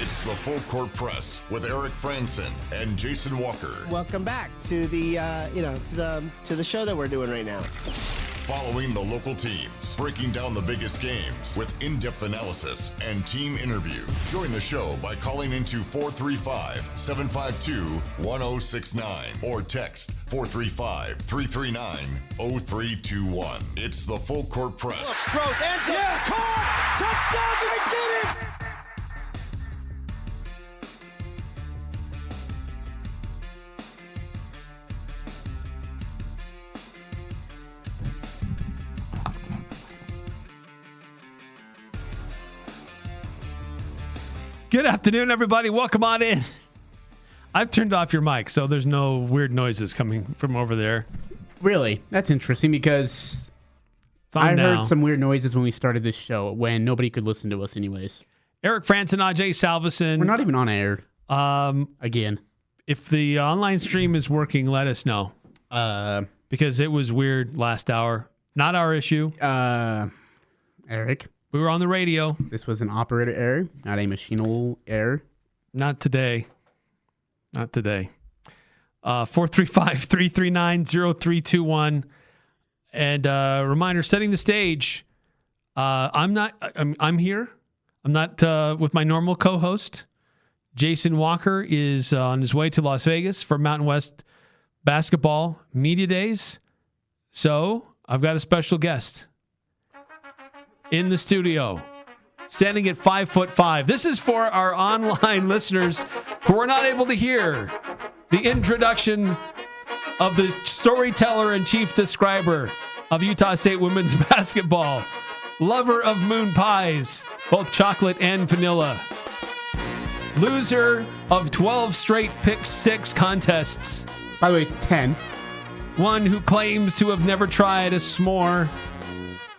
It's the Full Court Press with Eric Frandsen and Jason Walker. Welcome back to the to the show that we're doing right now. Following the local teams, breaking down the biggest games with in-depth analysis and team interview. Join the show by calling into 435-752-1069 or text 435-339-0321. It's the Full Court Press. Throws, ends it. Yes! Caught! Touchdown! They did it! Good afternoon, everybody. Welcome on in. I've turned off your mic, so there's no weird noises coming from over there. Really? That's interesting because I heard some weird noises when we started this show when nobody could listen to us anyways. Eric Frandsen and Ajay Salvesen. We're not even on air. Again. If the online stream is working, let us know. Because it was weird last hour. Not our issue. Eric. We were on the radio. This was an operator error, not a machinal error. Not today. Not today. 435-339-0321. And reminder, setting the stage. I'm here. I'm not with my normal co-host. Jason Walker is on his way to Las Vegas for Mountain West Basketball Media Days. So I've got a special guest in the studio, standing at 5'5". This is for our online listeners who are not able to hear the introduction of the storyteller and chief describer of Utah State women's basketball, lover of moon pies, both chocolate and vanilla, loser of 12 straight pick six contests. By the way, it's 10. One who claims to have never tried a s'more,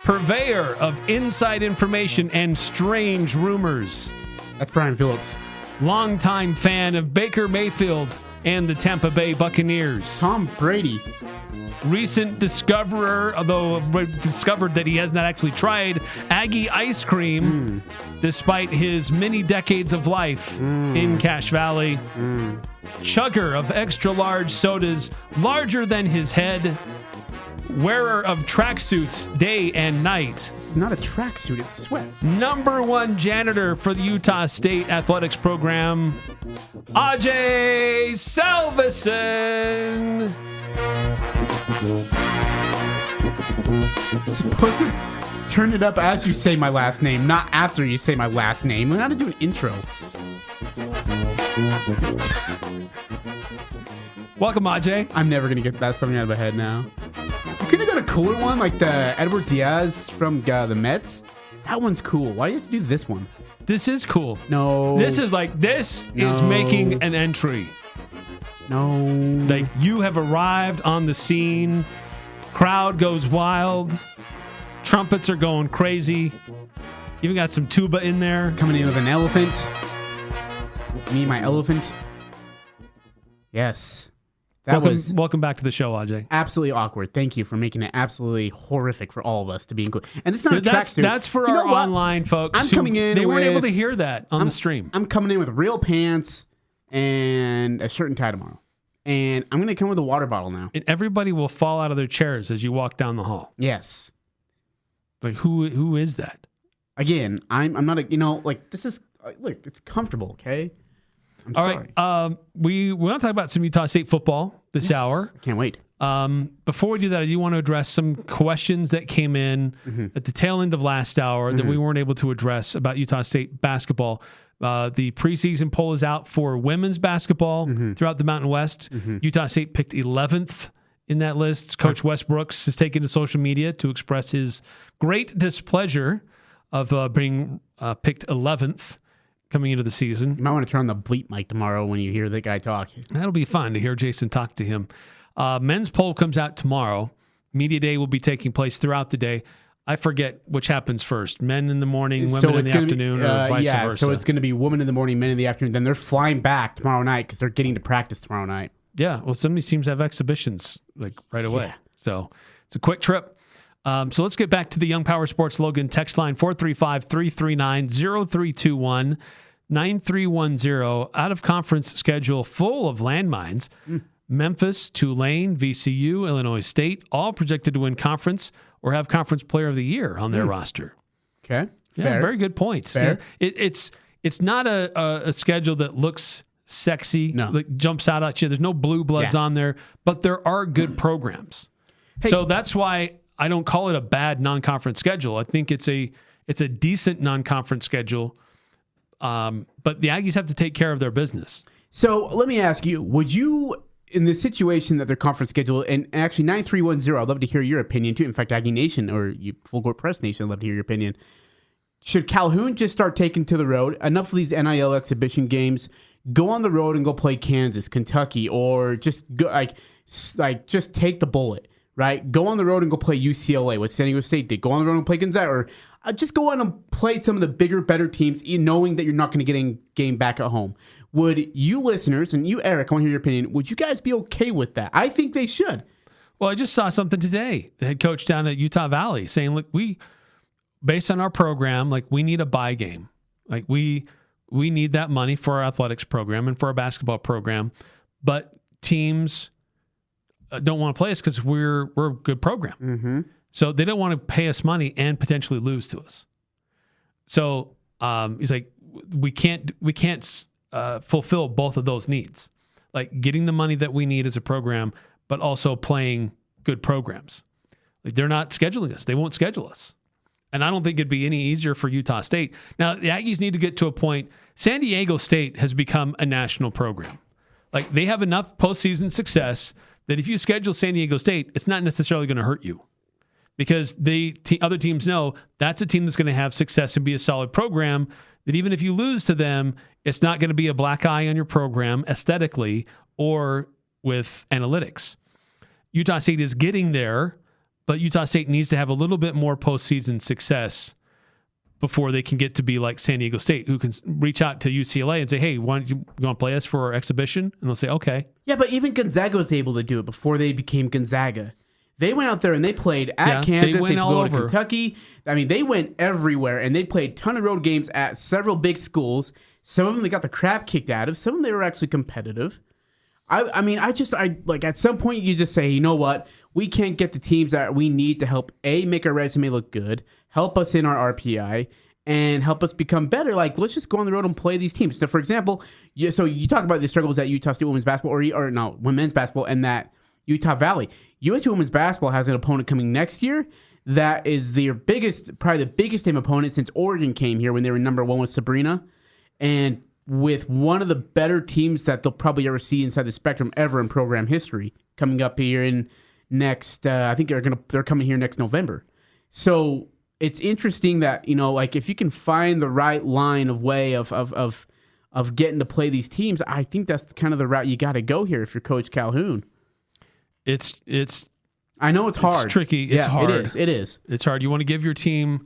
purveyor of inside information and strange rumors. That's Brian Phillips. Longtime fan of Baker Mayfield and the Tampa Bay Buccaneers. Tom Brady. Recent discoverer, although discovered that he has not actually tried Aggie ice cream, despite his many decades of life in Cache Valley. Chugger of extra large sodas larger than his head. Wearer of tracksuits day and night. It's not a tracksuit, it's sweat. Number one janitor for the Utah State athletics program, Ajay Salvesen. Supposed to turn it up as you say my last name, not after you say my last name. We're not to do an intro. Welcome, Ajay. I'm never going to get that something out of my head now. You could have got a cooler one, like the Edward Diaz from the Mets. That one's cool. Why do you have to do this one? This is cool. No. This is making an entry. No. Like, you have arrived on the scene. Crowd goes wild. Trumpets are going crazy. Even got some tuba in there. Coming in with an elephant. Me and my elephant. Yes. Welcome back to the show, Ajay. Absolutely awkward. Thank you for making it absolutely horrific for all of us to be included. And it's not a tracksuit. That's for our online folks. I'm coming in. They weren't able to hear that on the stream. I'm coming in with real pants and a shirt and tie tomorrow. And I'm going to come with a water bottle now. And everybody will fall out of their chairs as you walk down the hall. Yes. Like, who is that? Again, I'm not this is, look, it's comfortable, okay? I'm sorry. Right. We want to talk about some Utah State football this hour. I can't wait. Before we do that, I do want to address some questions that came in at the tail end of last hour that we weren't able to address about Utah State basketball. The preseason poll is out for women's basketball throughout the Mountain West. Utah State picked 11th in that list. Coach Wes Brooks has taken to social media to express his great displeasure of being picked 11th. Coming into the season. You might want to turn on the bleep mic tomorrow when you hear the guy talk. That'll be fun to hear Jason talk to him. Men's poll comes out tomorrow. Media day will be taking place throughout the day. I forget which happens first. Men in the morning, women in the afternoon, or vice versa. So it's going to be women in the morning, men in the afternoon. Then they're flying back tomorrow night because they're getting to practice tomorrow night. Yeah, well, some of these teams have exhibitions like right away. Yeah. So it's a quick trip. So let's get back to the Young Power Sports Logan text line, 435-339-0321. 9310, out of conference schedule full of landmines. Memphis, Tulane, VCU, Illinois State, all projected to win conference or have conference player of the year on their roster. Okay. Yeah, Fair. very good points. Fair. Yeah, it's not a schedule that looks sexy, No. that jumps out at you. There's no blue bloods on there, but there are good programs. Hey. So that's why I don't call it a bad non-conference schedule. I think it's a decent non-conference schedule. But the Aggies have to take care of their business. So let me ask you, would you, in the situation that their conference schedule, and actually 9310, I'd love to hear your opinion too. In fact, Aggie Nation or Full Court Press Nation, I'd love to hear your opinion. Should Calhoun just start taking to the road? Enough of these NIL exhibition games. Go on the road and go play Kansas, Kentucky, or just go just take the bullet, right? Go on the road and go play UCLA, what San Diego State did. Go on the road and play Gonzaga, or just go on and play some of the bigger, better teams, knowing that you're not going to get a game back at home. Would you listeners, and you, Eric, I want to hear your opinion, would you guys be okay with that? I think they should. Well, I just saw something today. The head coach down at Utah Valley saying, look, based on our program, we need a buy game. We need that money for our athletics program and for our basketball program, but teams don't want to play us because we're a good program. Mm-hmm. So they don't want to pay us money and potentially lose to us. So he's like, we can't fulfill both of those needs, like getting the money that we need as a program, but also playing good programs. They're not scheduling us. They won't schedule us. And I don't think it'd be any easier for Utah State. Now, the Aggies need to get to a point. San Diego State has become a national program. They have enough postseason success that if you schedule San Diego State, it's not necessarily going to hurt you, because the other teams know that's a team that's going to have success and be a solid program, that even if you lose to them, it's not going to be a black eye on your program aesthetically or with analytics. Utah State is getting there, but Utah State needs to have a little bit more postseason success before they can get to be like San Diego State, who can reach out to UCLA and say, hey, you want to play us for our exhibition? And they'll say, okay. Yeah, but even Gonzaga was able to do it before they became Gonzaga. They went out there and they played at Kansas. They went all go over. to Kentucky. I mean, they went everywhere, and they played a ton of road games at several big schools. Some of them they got the crap kicked out of. Some of them they were actually competitive. I mean, at some point you just say, you know what? We can't get the teams that we need to help, make our resume look good, help us in our RPI, and help us become better. Let's just go on the road and play these teams. So, for example, so you talk about the struggles at Utah State women's basketball, women's basketball, and that Utah Valley. USC women's basketball has an opponent coming next year that is probably the biggest team opponent since Oregon came here when they were number one with Sabrina, and with one of the better teams that they'll probably ever see inside the spectrum ever in program history coming up here in next. I think they're coming here next November. So it's interesting that if you can find the right line of way of getting to play these teams, I think that's kind of the route you got to go here if you're Coach Calhoun. It's. I know it's hard. It's tricky. It's hard. It is. It's hard. You want to give your team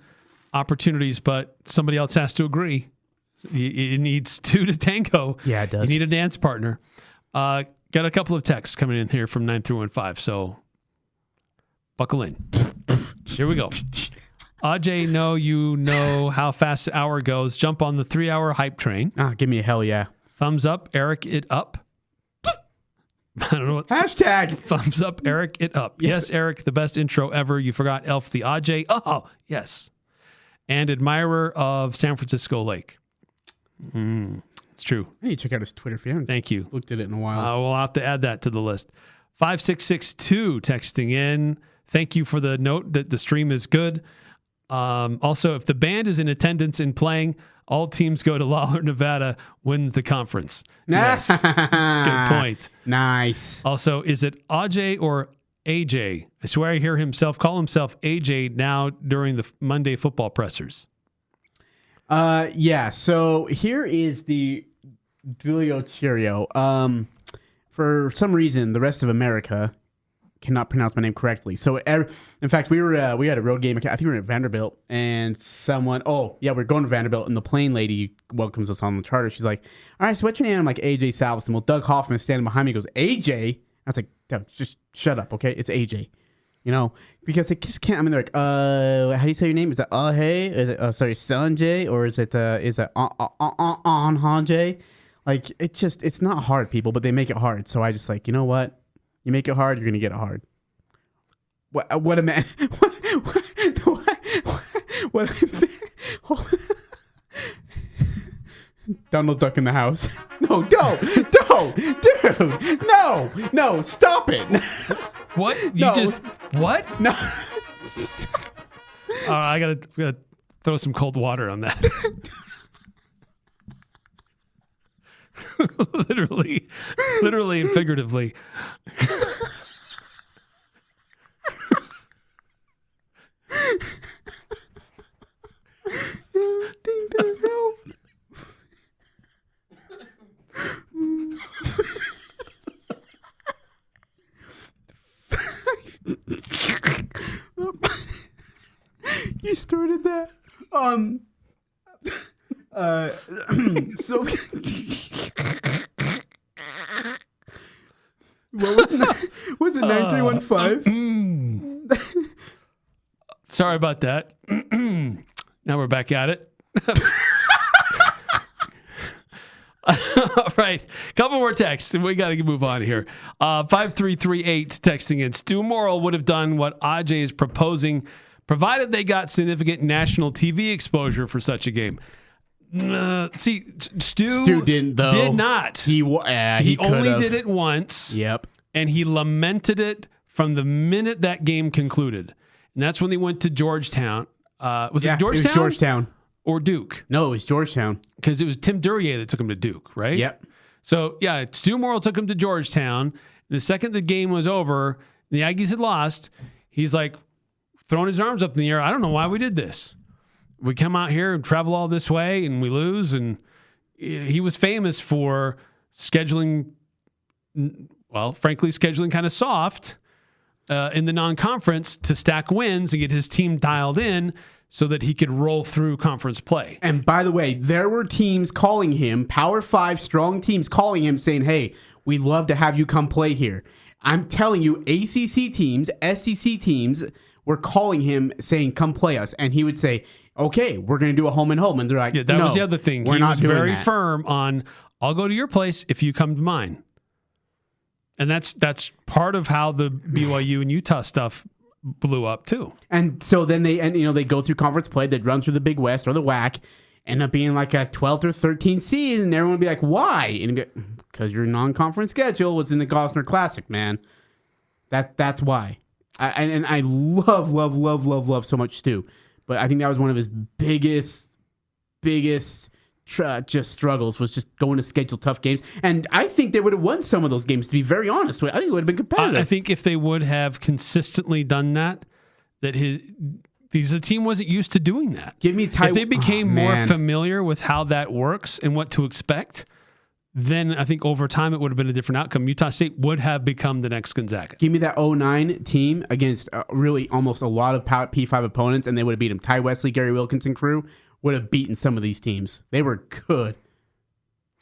opportunities, but somebody else has to agree. It needs two to tango. Yeah, it does. You need a dance partner. Got a couple of texts coming in here from 9315, so buckle in. Here we go. Ajay, you know how fast the hour goes. Jump on the 3-hour hype train. Give me a hell yeah. Thumbs up, Eric it up. I don't know what. Hashtag. Thumbs up, Eric it up. Yes, Eric, the best intro ever. You forgot Elf the Ajay. Oh, yes. And admirer of San Francisco Lake. It's true. I need to check out his Twitter if you haven't Thank you. looked at it in a while. We'll have to add that to the list. 5662 texting in. Thank you for the note that the stream is good. Also, if the band is in attendance and playing, all teams go to Lawler, Nevada, wins the conference. Yes. Good point. Nice. Also, is it Ajay or AJ? I swear I hear call himself AJ now during the Monday football pressers. Yeah, so here is the Julio Cheerio. For some reason, the rest of America cannot pronounce my name correctly. So, in fact, we had a road game. I think we were at Vanderbilt, and we're going to Vanderbilt, and the plane lady welcomes us on the charter. She's like, all right, so what's your name? I'm like, AJ Salvesen. Well, Doug Hoffman is standing behind me, goes, AJ? I was like, just shut up, okay? It's AJ. Because they just can't. I mean, they're like, how do you say your name? Is it Ajay? Is it Sanjay? Or is it Anjay? Like, it's not hard, people, but they make it hard. So I just like, you know what? You make it hard, you're gonna get it hard. What a man! What Donald Duck in the house. No, don't, dude, no, stop it. What? What? No. I gotta throw some cold water on that. literally and figuratively. You started that. So what was it 9315? Sorry about that. Now we're back at it. All right. Couple more texts. We got to move on here. 5338 texting in. Stu Morrill would have done what Ajay is proposing, provided they got significant national TV exposure for such a game. See, Stu didn't, though. Did not. He only did it once. Yep. And he lamented it from the minute that game concluded. And that's when they went to Georgetown. Was it Georgetown? It was Georgetown. Or Duke? No, it was Georgetown. Because it was Tim Duryea that took him to Duke, right? Yep. So, yeah, Stu Morrill took him to Georgetown. The second the game was over, the Aggies had lost, he's like throwing his arms up in the air. I don't know why we did this. We come out here and travel all this way and we lose. And he was famous for scheduling, well, frankly, scheduling kind of soft in the non-conference to stack wins and get his team dialed in so that he could roll through conference play. And by the way, there were teams calling him, Power 5 strong teams calling him saying, hey, we'd love to have you come play here. I'm telling you, ACC teams, SEC teams were calling him saying, come play us. And he would say, okay, we're going to do a home and home. And they're like, yeah, that was the other thing. He was very firm on, I'll go to your place if you come to mine. And that's part of how the BYU and Utah stuff blew up too. And so then they go through conference play, they'd run through the Big West or the WAC, end up being like a 12th or 13th seed, and everyone would be like, why? And because your non-conference schedule was in the Gosner Classic, man. That's why. I love so much Stu. But I think that was one of his biggest just struggles, was just going to schedule tough games. And I think they would have won some of those games, to be very honest with you. I think it would have been competitive. I think if they would have consistently done that the team wasn't used to doing that. If they became more familiar with how that works and what to expect, then I think over time it would have been a different outcome. Utah State would have become the next Gonzaga. Give me that 09 team against really almost a lot of P5 opponents, and they would have beat them. Ty Wesley, Gary Wilkinson crew would have beaten some of these teams. They were good.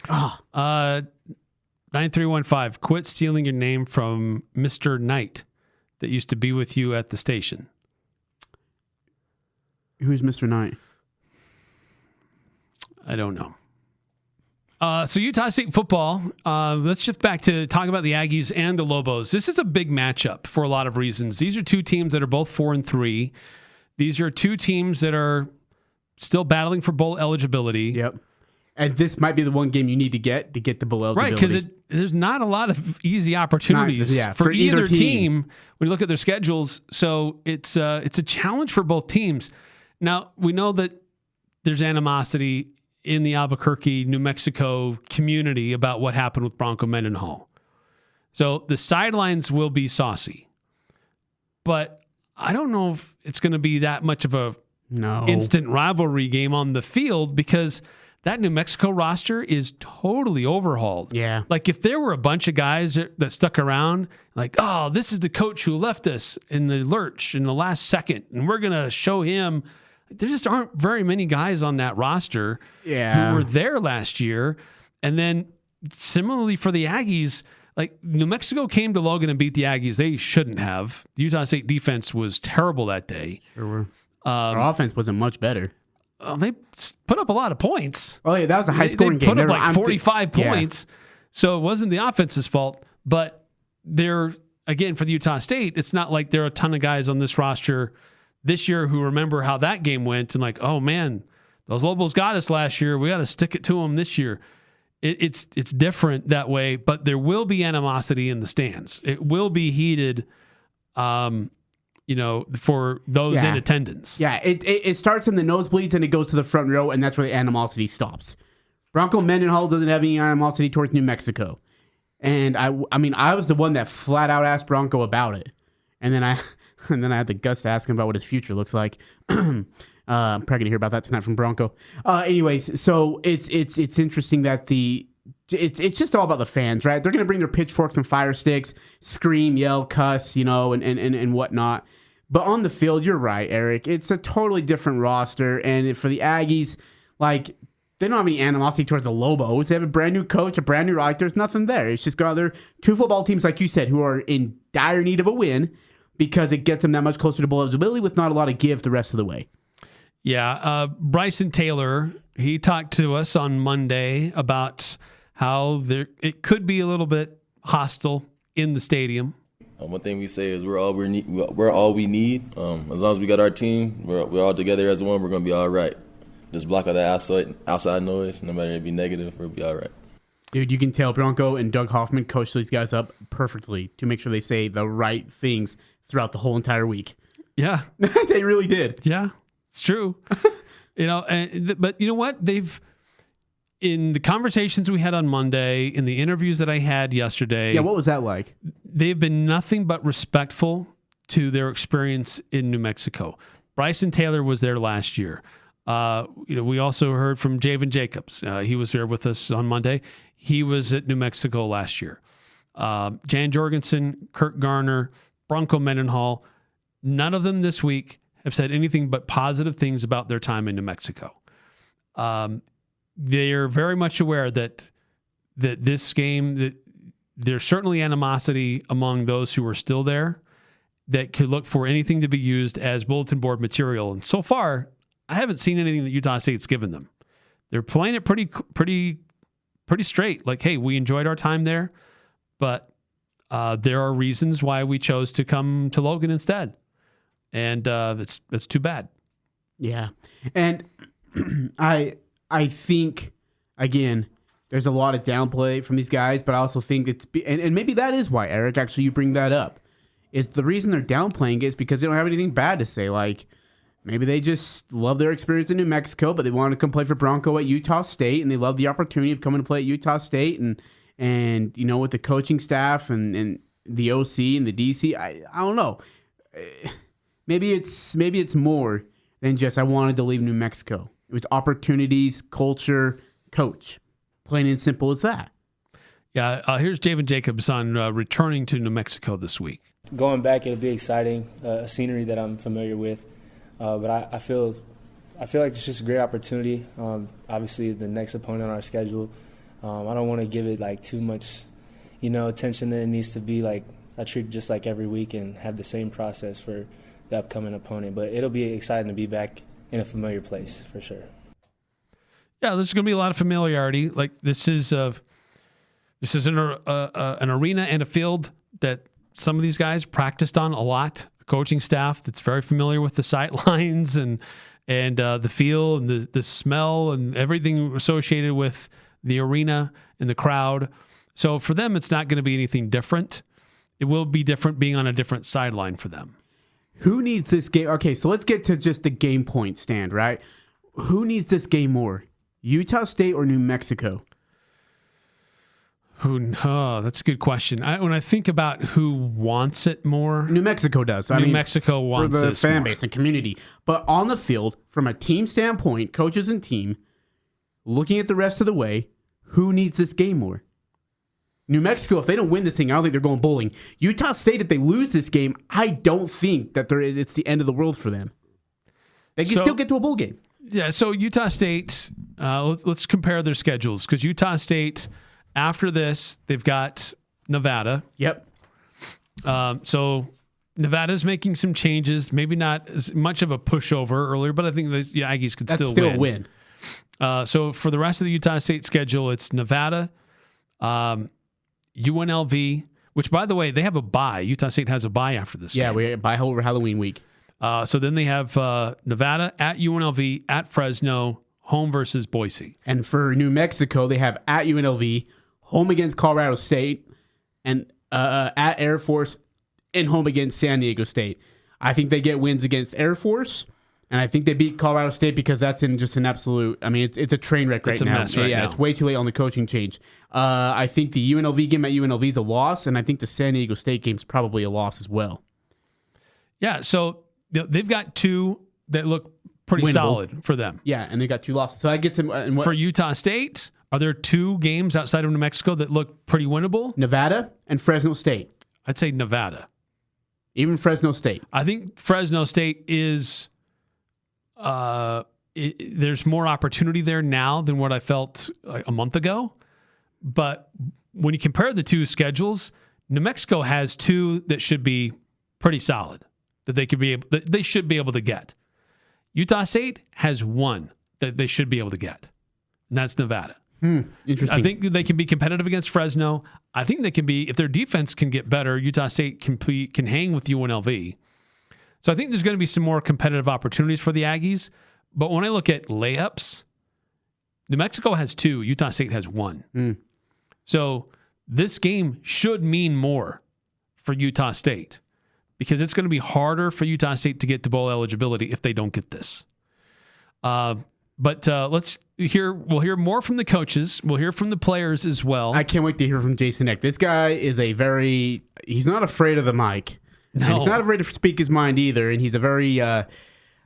9315, quit stealing your name from Mr. Knight that used to be with you at the station. Who's Mr. Knight? I don't know. So Utah State football, let's shift back to talk about the Aggies and the Lobos. This is a big matchup for a lot of reasons. These are two teams that are both 4-3. These are two teams that are still battling for bowl eligibility. Yep. And this might be the one game you need to get the bowl eligibility. Right, because there's not a lot of easy opportunities for either team when you look at their schedules. So it's a challenge for both teams. Now, we know that there's animosity in the Albuquerque, New Mexico community about what happened with Bronco Mendenhall. So the sidelines will be saucy. But I don't know if it's going to be that much of a instant rivalry game on the field, because that New Mexico roster is totally overhauled. Yeah. Like if there were a bunch of guys that stuck around, like, oh, this is the coach who left us in the lurch in the last second, and we're going to show him. There just aren't very many guys on that roster who were there last year. And then similarly for the Aggies, like New Mexico came to Logan and beat the Aggies. They shouldn't have. The Utah State defense was terrible that day. Sure were. Our offense wasn't much better. They put up a lot of points. Oh, yeah, that was a high-scoring game. They put up like 45 points. So it wasn't the offense's fault. But they're, again, for the Utah State, it's not like there are a ton of guys on this roster this year who remember how that game went and like, oh, man, those Lobos got us last year. We got to stick it to them this year. It's different that way, but there will be animosity in the stands. It will be heated, for those in attendance. Yeah, it starts in the nosebleeds and it goes to the front row, and that's where the animosity stops. Bronco Mendenhall doesn't have any animosity towards New Mexico. And I was the one that flat out asked Bronco about it. And then I had the guts to ask him about what his future looks like. I'm probably gonna hear about that tonight from Bronco. Anyways, so it's interesting that it's just all about the fans, right? They're gonna bring their pitchforks and fire sticks, scream, yell, cuss, and whatnot. But on the field, you're right, Eric. It's a totally different roster, and for the Aggies, like they don't have any animosity towards the Lobos. They have a brand new coach, a brand new there's nothing there. It's just got other two football teams, like you said, who are in dire need of a win because it gets them that much closer to bowl eligibility with not a lot of give the rest of the way. Yeah, Bryson Taylor, he talked to us on Monday about how it could be a little bit hostile in the stadium. One thing we say is we're all we need. As long as we got our team, we're all together as one. We're gonna be all right. Just block out the outside noise. No matter if it be negative, we'll be all right. Dude, you can tell Bronco and Doug Hoffman coached these guys up perfectly to make sure they say the right things throughout the whole entire week. Yeah, they really did. Yeah, it's true. But you know what? In the conversations we had on Monday, in the interviews that I had yesterday. Yeah, what was that like? They've been nothing but respectful to their experience in New Mexico. Bryson Taylor was there last year. We also heard from Javen Jacobs. He was there with us on Monday. He was at New Mexico last year. Jan Jorgensen, Kirk Garner, Bronco Mendenhall, none of them this week have said anything but positive things about their time in New Mexico. They're very much aware that this game, that there's certainly animosity among those who are still there that could look for anything to be used as bulletin board material. And so far, I haven't seen anything that Utah State's given them. They're playing it pretty straight. Like, hey, we enjoyed our time there, but there are reasons why we chose to come to Logan instead. And it's too bad. Yeah. And I think, again, there's a lot of downplay from these guys, but I also think and maybe that is why, Eric, actually you bring that up, is the reason they're downplaying it is because they don't have anything bad to say. Like, maybe they just love their experience in New Mexico, but they want to come play for Bronco at Utah State, and they love the opportunity of coming to play at Utah State, and with the coaching staff and the OC and the DC. I don't know. Maybe it's more than just I wanted to leave New Mexico. It was opportunities, culture, coach. Plain and simple as that. Yeah, here's Javen Jacobs on returning to New Mexico this week. Going back, it'll be exciting, a scenery that I'm familiar with. But I feel like it's just a great opportunity. Obviously, the next opponent on our schedule, I don't want to give it like too much, attention that it needs to be. Like I treat it just like every week and have the same process for the upcoming opponent. But it'll be exciting to be back in a familiar place for sure. Yeah, there's going to be a lot of familiarity. Like this is an arena and a field that some of these guys practiced on a lot. A coaching staff that's very familiar with the sight lines and the feel and the smell and everything associated with the arena and the crowd. So for them, it's not going to be anything different. It will be different being on a different sideline for them. Who needs this game? Okay, so let's get to just the game point stand, right? Who needs this game more? Utah State or New Mexico? That's a good question. When I think about who wants it more, New Mexico does. New Mexico wants it for the fan base and community. But on the field, from a team standpoint, coaches and team, looking at the rest of the way, who needs this game more? New Mexico, if they don't win this thing, I don't think they're going bowling. Utah State, if they lose this game, I don't think that it's the end of the world for them. They can still get to a bowl game. Yeah, so Utah State, let's compare their schedules, because Utah State, after this, they've got Nevada. Yep. So Nevada's making some changes. Maybe not as much of a pushover earlier, but I think the Aggies could That's still win. So for the rest of the Utah State schedule, it's Nevada, UNLV, which, by the way, they have a bye. Utah State has a bye after this game. Yeah, we bye over Halloween week. So then they have Nevada, at UNLV, at Fresno, home versus Boise. And for New Mexico, they have at UNLV, home against Colorado State, and at Air Force, and home against San Diego State. I think they get wins against Air Force, and I think they beat Colorado State because that's in just an absolute. I mean, it's a train wreck right now. Mess right now. It's way too late on the coaching change. I think the UNLV game at UNLV is a loss, and I think the San Diego State game is probably a loss as well. Yeah, so they've got two that look pretty Winnable. solid for them. Yeah, and they got two losses. So I get to For Utah State, are there two games outside of New Mexico that look pretty winnable? Nevada and Fresno State. I'd say Nevada. Even Fresno State. I think Fresno State is there's more opportunity there now than what I felt like a month ago. But when you compare the two schedules, New Mexico has two that should be pretty solid that they should be able to get. Utah State has one that they should be able to get, and that's Nevada. Interesting. I think they can be competitive against Fresno. I think they can be, if their defense can get better, Utah State can hang with UNLV. So I think there's going to be some more competitive opportunities for the Aggies. But when I look at layups, New Mexico has two, Utah State has one. So this game should mean more for Utah State because it's going to be harder for Utah State to get to bowl eligibility if they don't get this. But we'll hear more from the coaches. We'll hear from the players as well. I can't wait to hear from Jason Eck. This guy is he's not afraid of the mic. No. And he's not afraid to speak his mind either. And he's a very,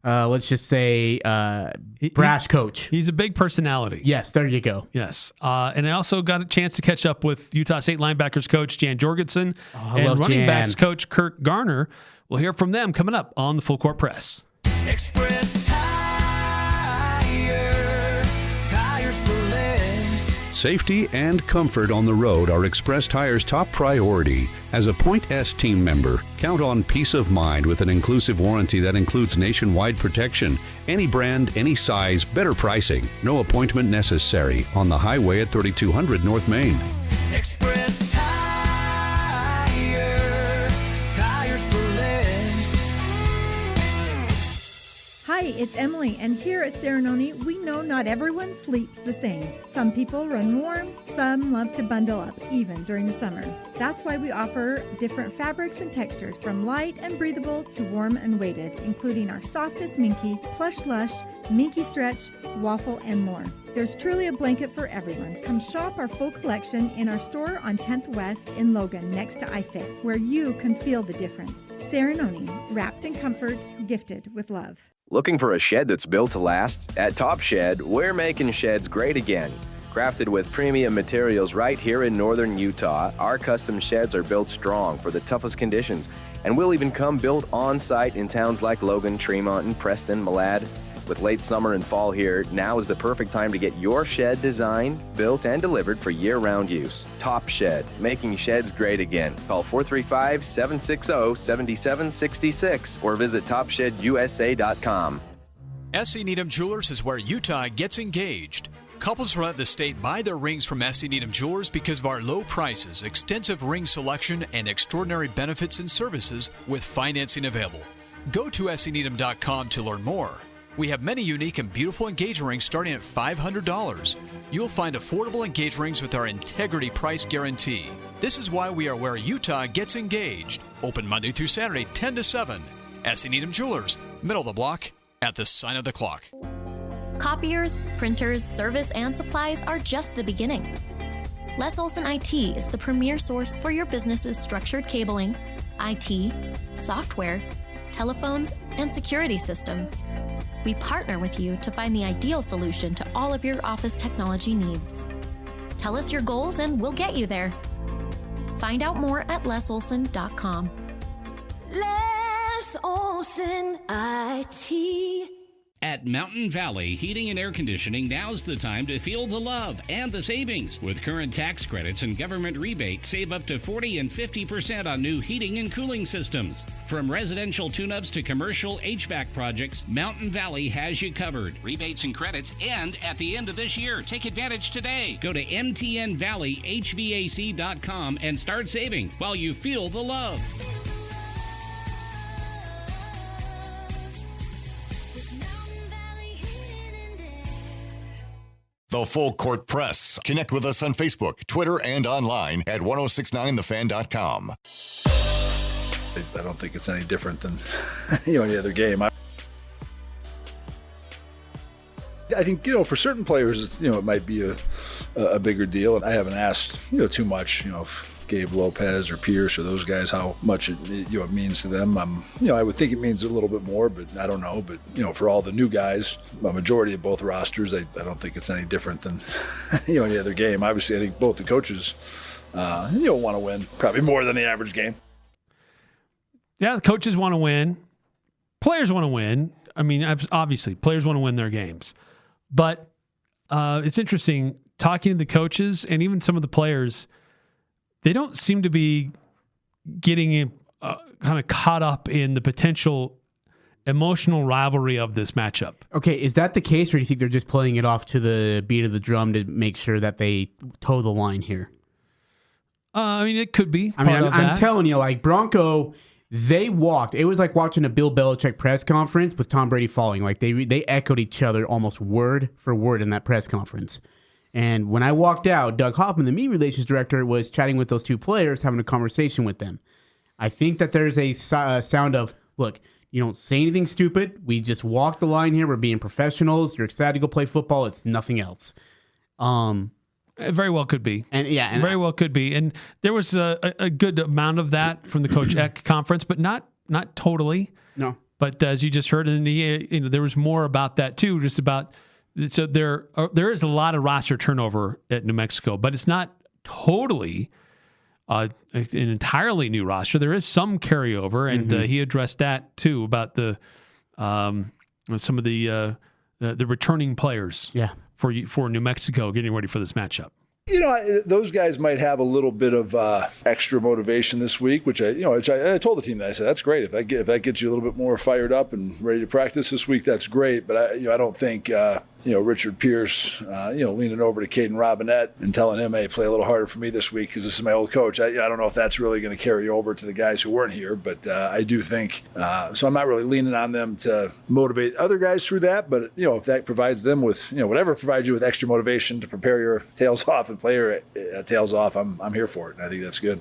let's just say, brash coach. He's a big personality. Yes, there you go. Yes. And I also got a chance to catch up with Utah State linebackers coach Jan Jorgensen love running Jan. backs coach Kirk Garner. We'll hear from them coming up on the Full Court Press. Express tires for less. Safety and comfort on the road are Express Tire's top priority. As a Point S team member, count on peace of mind with an inclusive warranty that includes nationwide protection. Any brand, any size, better pricing. No appointment necessary on the highway at 3200 North Main. Express tires for less. Hi, it's Emily, and here at Serenoni, we know not everyone sleeps the same. Some people run warm, some love to bundle up, even during the summer. That's why we offer different fabrics and textures, from light and breathable to warm and weighted, including our softest Minky, Plush Lush, Minky Stretch, Waffle, and more. There's truly a blanket for everyone. Come shop our full collection in our store on 10th West in Logan, next to iFit, where you can feel the difference. Serenoni, wrapped in comfort, gifted with love. Looking for a shed that's built to last? At Top Shed, we're making sheds great again. Crafted with premium materials right here in northern Utah, our custom sheds are built strong for the toughest conditions, and will even come built on-site in towns like Logan, Tremont, and Preston, Malad. With late summer and fall here, now is the perfect time to get your shed designed, built, and delivered for year-round use. Top Shed, making sheds great again. Call 435-760-7766 or visit topshedusa.com. S.E. Needham Jewelers is where Utah gets engaged. Couples throughout the state buy their rings from S.E. Needham Jewelers because of our low prices, extensive ring selection, and extraordinary benefits and services with financing available. Go to seneedham.com to learn more. We have many unique and beautiful engagement rings starting at $500. You'll find affordable engagement rings with our integrity price guarantee. This is why we are where Utah gets engaged. Open Monday through Saturday, 10 to 7. S.E. Needham Jewelers, middle of the block, at the sign of the clock. Copiers, printers, service, and supplies are just the beginning. Les Olson IT is the premier source for your business's structured cabling, IT, software, telephones, and security systems. We partner with you to find the ideal solution to all of your office technology needs. Tell us your goals and we'll get you there. Find out more at lesolson.com. Les Olson IT. At Mountain Valley Heating and Air Conditioning, now's the time to feel the love and the savings. With current tax credits and government rebates, save up to 40 and 50% on new heating and cooling systems. From residential tune-ups to commercial HVAC projects, Mountain Valley has you covered. Rebates and credits end at the end of this year. Take advantage today. Go to mtnvalleyhvac.com and start saving while you feel the love. The Full Court Press. Connect with us on Facebook, Twitter, and online at 1069thefan.com. I don't think it's any different than any other game. I think for certain players, it might be a bigger deal. And I haven't asked too much, Gabe Lopez or Pierce or those guys, how much it means to them. I would think it means a little bit more, but I don't know. But for all the new guys, a majority of both rosters, I don't think it's any different than any other game. Obviously, I think both the coaches want to win probably more than the average game. Yeah, the coaches want to win. Players want to win. I mean, obviously, players want to win their games. But it's interesting talking to the coaches and even some of the players. They don't seem to be getting kind of caught up in the potential emotional rivalry of this matchup. Okay, is that the case, or do you think they're just playing it off to the beat of the drum to make sure that they toe the line here? I mean, it could be. I'm telling you, like Bronco, they walked. It was like watching a Bill Belichick press conference with Tom Brady falling. Like they echoed each other almost word for word in that press conference. And when I walked out, Doug Hoffman, the media relations director, was chatting with those two players, having a conversation with them. I think that there's a sound of, look, you don't say anything stupid. We just walk the line here. We're being professionals. You're excited to go play football. It's nothing else. It very well could be. And very well could be. And there was a good amount of that from the Coach Eck conference, but not totally. No. But as you just heard in the, there was more about that too, just about. So there is a lot of roster turnover at New Mexico, but it's not totally an entirely new roster. There is some carryover, and he addressed that too about the some of the returning players. Yeah. For New Mexico getting ready for this matchup. Those guys might have a little bit of extra motivation this week, which I told the team that. I said, that's great. If that gets you a little bit more fired up and ready to practice this week, that's great. But I don't think Richard Pierce, leaning over to Caden Robinette and telling him, hey, play a little harder for me this week because this is my old coach. I don't know if that's really going to carry over to the guys who weren't here, but I do think so. I'm not really leaning on them to motivate other guys through that, but if that provides them with whatever provides you with extra motivation to prepare your tails off and play your tails off, I'm here for it, and I think that's good.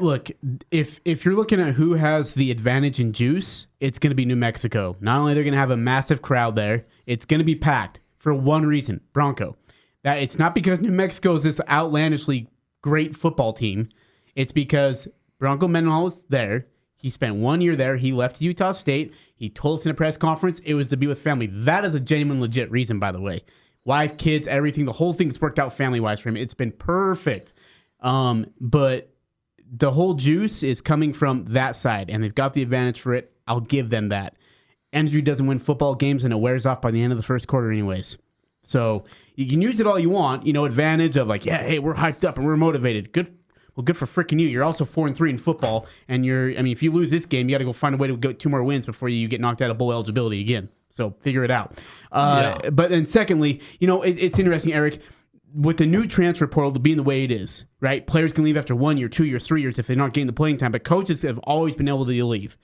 Look, if you're looking at who has the advantage in juice, it's going to be New Mexico. Not only they're going to have a massive crowd there, it's going to be packed for one reason, Bronco. That it's not because New Mexico is this outlandishly great football team. It's because Bronco Mendenhall was there. He spent 1 year there. He left Utah State. He told us in a press conference it was to be with family. That is a genuine, legit reason, by the way. Wife, kids, everything. The whole thing's worked out family-wise for him. It's been perfect. But the whole juice is coming from that side, and they've got the advantage for it. I'll give them that. Andrew doesn't win football games, and it wears off by the end of the first quarter anyways. So you can use it all you want, advantage of like, yeah, hey, we're hyped up and we're motivated. Good. Well, good for freaking you. You're also 4-3 in football, and if you lose this game, you got to go find a way to get 2 more wins before you get knocked out of bowl eligibility again. So figure it out. But then secondly, it's interesting, Eric, with the new transfer portal being the way it is, right? Players can leave after 1 year, 2 years, 3 years if they're not getting the playing time, but coaches have always been able to leave.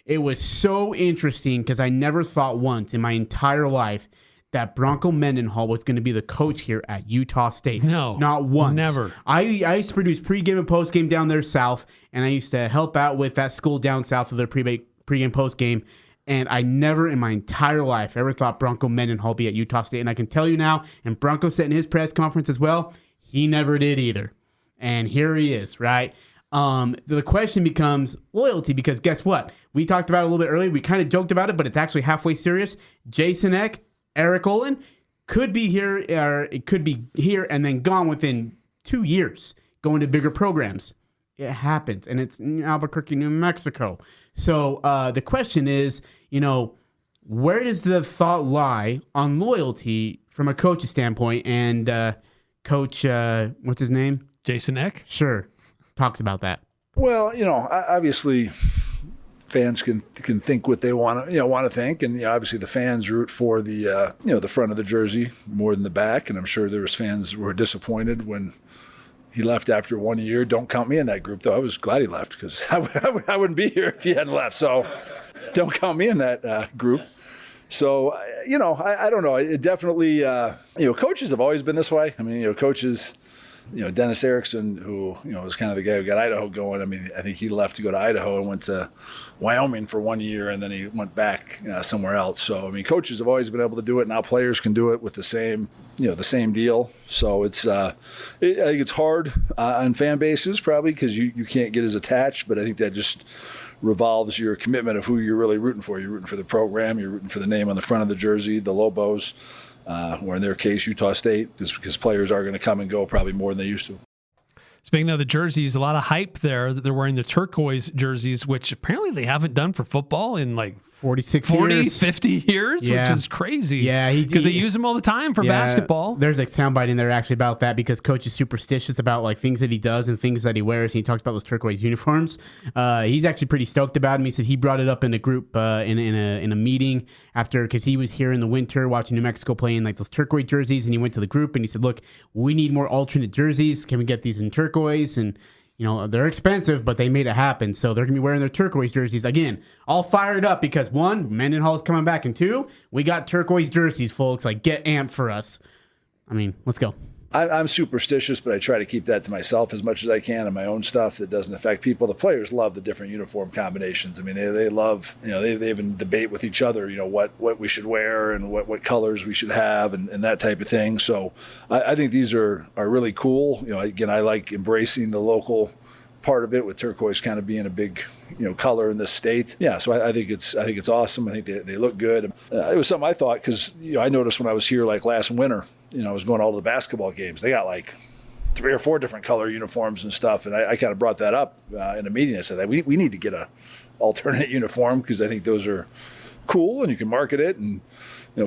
It was so interesting because I never thought once in my entire life that Bronco Mendenhall was going to be the coach here at Utah State. No. Not once. Never. I used to produce pregame and postgame down there south, and I used to help out with that school down south of their pregame, postgame, and I never in my entire life ever thought Bronco Mendenhall would be at Utah State. And I can tell you now, and Bronco said in his press conference as well, he never did either. And here he is, right? The question becomes loyalty, because guess what? We talked about it a little bit earlier. We kind of joked about it, but it's actually halfway serious. Jason Eck, Eric Olin could be here, or it could be here and then gone within 2 years, going to bigger programs. It happens, and it's in Albuquerque, New Mexico. So the question is, Where does the thought lie on loyalty from a coach's standpoint? And Coach, what's his name? Jason Eck? Sure. Talks about that. Well, obviously fans can think what they want to think, and obviously the fans root for the the front of the jersey more than the back, and I'm sure there was fans who were disappointed when he left after 1 year. Don't count me in that group, though. I was glad he left because I wouldn't be here if he hadn't left. So don't count me in that group. So I don't know. It definitely coaches have always been this way. I mean coaches. Dennis Erickson, who, was kind of the guy who got Idaho going. I mean, I think he left to go to Idaho and went to Wyoming for 1 year, and then he went back somewhere else. So, I mean, coaches have always been able to do it. Now players can do it with the same deal. So it's, I think it's hard on fan bases probably because you can't get as attached, but I think that just revolves your commitment of who you're really rooting for. You're rooting for the program. You're rooting for the name on the front of the jersey, the Lobos. Or in their case, Utah State, because players are going to come and go probably more than they used to. Speaking of the jerseys, a lot of hype there that they're wearing the turquoise jerseys, which apparently they haven't done for football in like 40, 50 years, which is crazy. Yeah, because they use them all the time for basketball. There's a soundbite in there actually about that because Coach is superstitious about like things that he does and things that he wears. And he talks about those turquoise uniforms. He's actually pretty stoked about them. He said he brought it up in a group in a meeting after because he was here in the winter watching New Mexico playing like those turquoise jerseys, and he went to the group and he said, "Look, we need more alternate jerseys. Can we get these in turquoise?" And they're expensive, but they made it happen. So they're going to be wearing their turquoise jerseys. Again, all fired up because, one, Mendenhall is coming back, and two, we got turquoise jerseys, folks. Like, get amped for us. I mean, let's go. I'm superstitious, but I try to keep that to myself as much as I can and my own stuff that doesn't affect people. The players love the different uniform combinations. I mean, they love, they even debate with each other, what we should wear and what colors we should have and that type of thing. So I think these are really cool. Again, I like embracing the local part of it with turquoise kind of being a big, color in this state. Yeah, so I think it's awesome. I think they look good. It was something I thought because, I noticed when I was here like last winter, I was going to all the basketball games. They got like 3 or 4 different color uniforms and stuff. And I kind of brought that up in a meeting. I said, we need to get a alternate uniform because I think those are cool and you can market it and,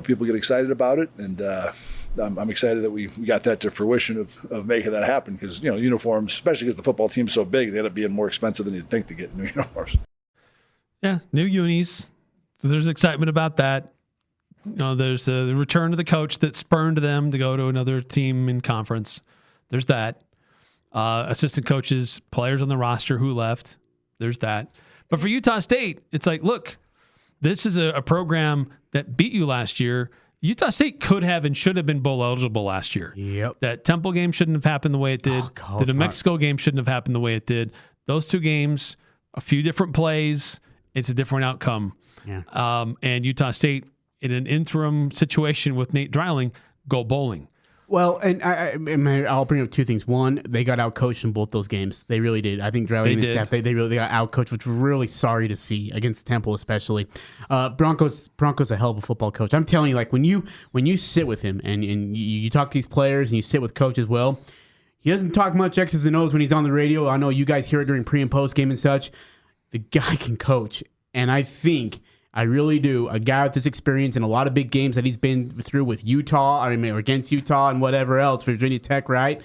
people get excited about it. And I'm excited that we got that to fruition of making that happen because, uniforms, especially because the football team's so big, they end up being more expensive than you'd think to get new uniforms. Yeah, new unis. So there's excitement about that. There's the return of the coach that spurned them to go to another team in conference. There's that. Assistant coaches, players on the roster who left. There's that. But for Utah State, it's like, look, this is a program that beat you last year. Utah State could have and should have been bowl eligible last year. Yep. That Temple game shouldn't have happened the way it did. The New Mexico game shouldn't have happened the way it did. Those 2 games, a few different plays, it's a different outcome. Yeah. And Utah State, in an interim situation with Nate Dreiling, go bowling. Well, and I'll bring up 2 things. One, they got outcoached in both those games. They really did. I think Dreiling and his staff, they got outcoached, which we're really sorry to see against Temple especially. Bronco's a hell of a football coach. I'm telling you, like when you sit with him and you talk to these players and you sit with coach as well, he doesn't talk much X's and O's when he's on the radio. I know you guys hear it during pre and post game and such. The guy can coach, and I really do. A guy with this experience in a lot of big games that he's been through with Utah, or against Utah and whatever else, Virginia Tech, right?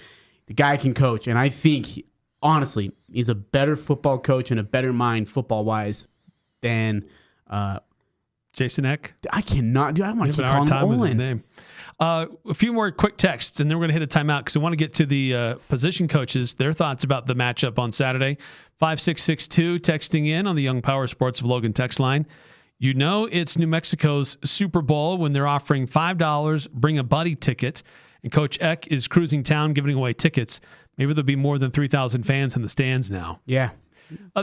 The guy can coach. And I think, honestly, he's a better football coach and a better mind football-wise than Jason Eck. I cannot. Dude, I don't want to keep calling him Olin. His name. A few more quick texts, and then we're going to hit a timeout because I want to get to the position coaches, their thoughts about the matchup on Saturday. 5662 texting in on the Young Power Sports of Logan text line. It's New Mexico's Super Bowl when they're offering $5, bring a buddy ticket, and Coach Eck is cruising town giving away tickets. Maybe there'll be more than 3,000 fans in the stands now. Yeah.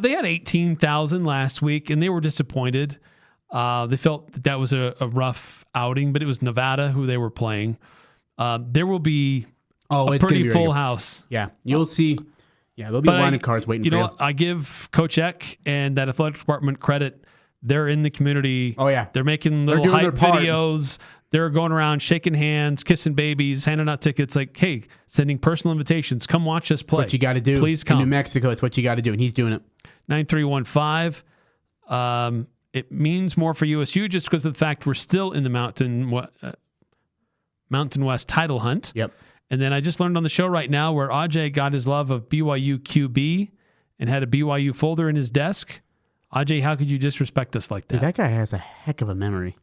They had 18,000 last week, and they were disappointed. They felt that was a rough outing, but it was Nevada who they were playing. There will be a pretty full house. Yeah, you'll see. Yeah, there'll be a line of cars waiting for you. I give Coach Eck and that athletic department credit. They're in the community. Oh, yeah. They're making little hype videos. They're going around shaking hands, kissing babies, handing out tickets. Like, hey, sending personal invitations. Come watch us play. That's what you got to do. Please come. In New Mexico, it's what you got to do, and he's doing it. 9315. it means more for USU just because of the fact we're still in the Mountain West title hunt. Yep. And then I just learned on the show right now where Ajay got his love of BYU QB and had a BYU folder in his desk. Ajay, how could you disrespect us like that? Dude, that guy has a heck of a memory.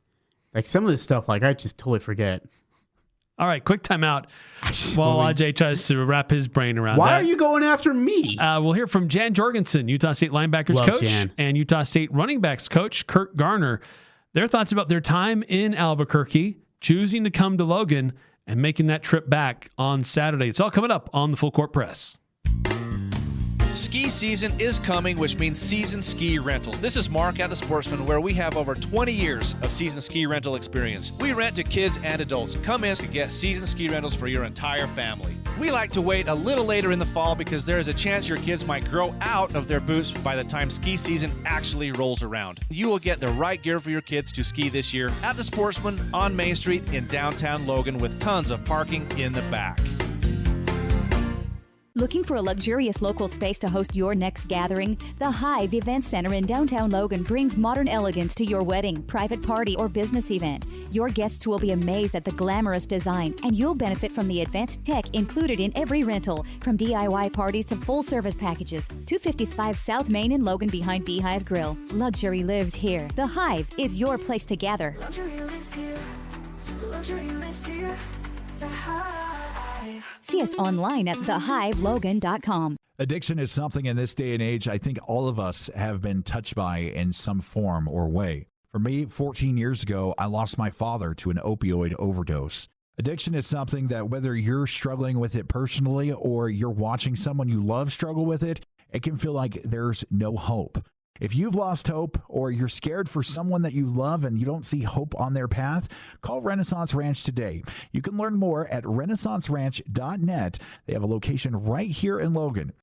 Like some of this stuff, like I just totally forget. All right, quick timeout while Ajay tries to wrap his brain around Why that. are you going after me? We'll hear from Jan Jorgensen, Utah State linebackers Love coach, Jan. and Utah State running backs coach, Kirk Garner. Their thoughts about their time in Albuquerque, choosing to come to Logan, and making that trip back on Saturday. It's all coming up on the Full Court Press. Ski season is coming, which means season ski rentals. This is Mark at the Sportsman, where we have over 20 years of season ski rental experience. We rent to kids and adults. Come in to get season ski rentals for your entire family. We like to wait a little later in the fall because there is a chance your kids might grow out of their boots by the time ski season actually rolls around. You will get the right gear for your kids to ski this year at the Sportsman on Main Street in downtown Logan with tons of parking in the back. Looking for a luxurious local space to host your next gathering? The Hive Event Center in downtown Logan brings modern elegance to your wedding, private party, or business event. Your guests will be amazed at the glamorous design, and you'll benefit from the advanced tech included in every rental, from DIY parties to full-service packages. 255 South Main in Logan behind Beehive Grill. Luxury lives here. The Hive is your place to gather. Luxury lives here. Luxury lives here. The Hive. See us online at thehivelogan.com. Addiction is something in this day and age I think all of us have been touched by in some form or way. For me, 14 years ago, I lost my father to an opioid overdose. Addiction is something that whether you're struggling with it personally or you're watching someone you love struggle with it, it can feel like there's no hope. If you've lost hope or you're scared for someone that you love and you don't see hope on their path, call Renaissance Ranch today. You can learn more at renaissanceranch.net. They have a location right here in Logan.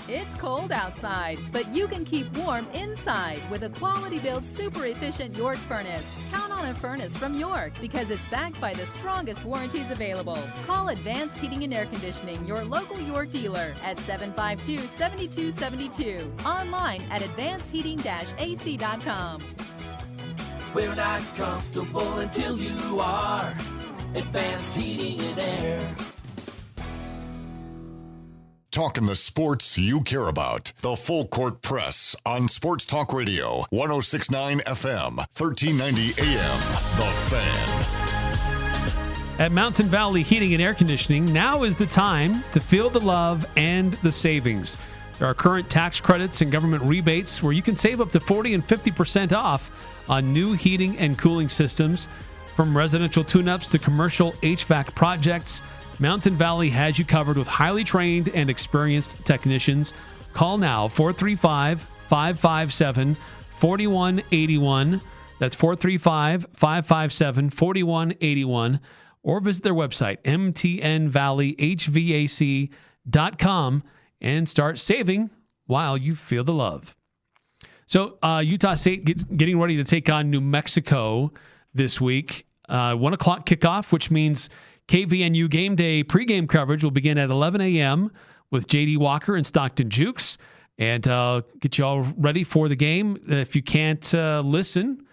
It's cold outside, but you can keep warm inside with a quality-built, super-efficient York furnace. Count on a furnace from York because it's backed by the strongest warranties available. Call Advanced Heating and Air Conditioning, your local York dealer, at 752-7272. Online at advancedheating-ac.com. We're not comfortable until you are. Advanced Heating and Air. Talking the sports you care about. The Full Court Press on Sports Talk Radio, 106.9 FM, 1390 AM. The Fan. At Mountain Valley Heating and Air Conditioning, now is the time to feel the love and the savings. There are current tax credits and government rebates where you can save up to 40 and 50% off on new heating and cooling systems. From residential tune-ups to commercial HVAC projects, Mountain Valley has you covered with highly trained and experienced technicians. Call now, 435-557-4181. That's 435-557-4181. Or visit their website, mtnvalleyhvac.com, and start saving while you feel the love. So Utah State getting ready to take on New Mexico this week. 1 o'clock kickoff, which means KVNU Game Day pregame coverage will begin at 11 a.m. with J.D. Walker and Stockton Jukes, and get you all ready for the game. If you can't listen,